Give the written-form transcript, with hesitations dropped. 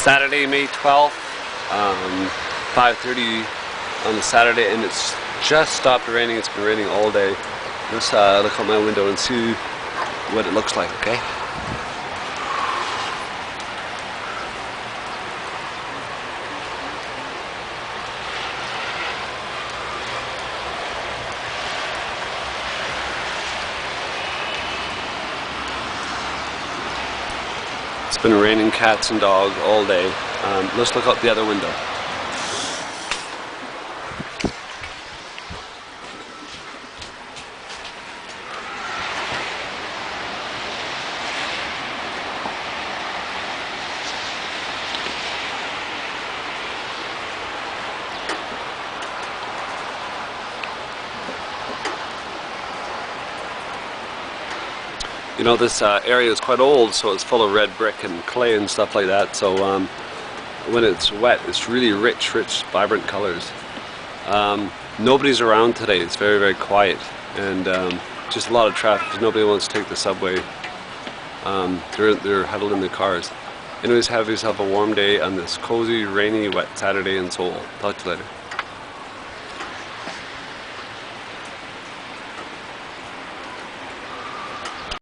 Saturday, May 12th, 5:30 on the Saturday, and it's just stopped raining. It's been raining all day. Let's look out my window and see what it looks like, okay? It's been raining cats and dogs all day. Let's look out the other window. You know, this area is quite old, so it's full of red brick and clay and stuff like that. So when it's wet, it's really rich, vibrant colors. Nobody's around today. It's very, very quiet, and just a lot of traffic because nobody wants to take the subway. They're huddled in the cars. Anyways, have yourself a warm day on this cozy, rainy, wet Saturday in Seoul. Talk to you later.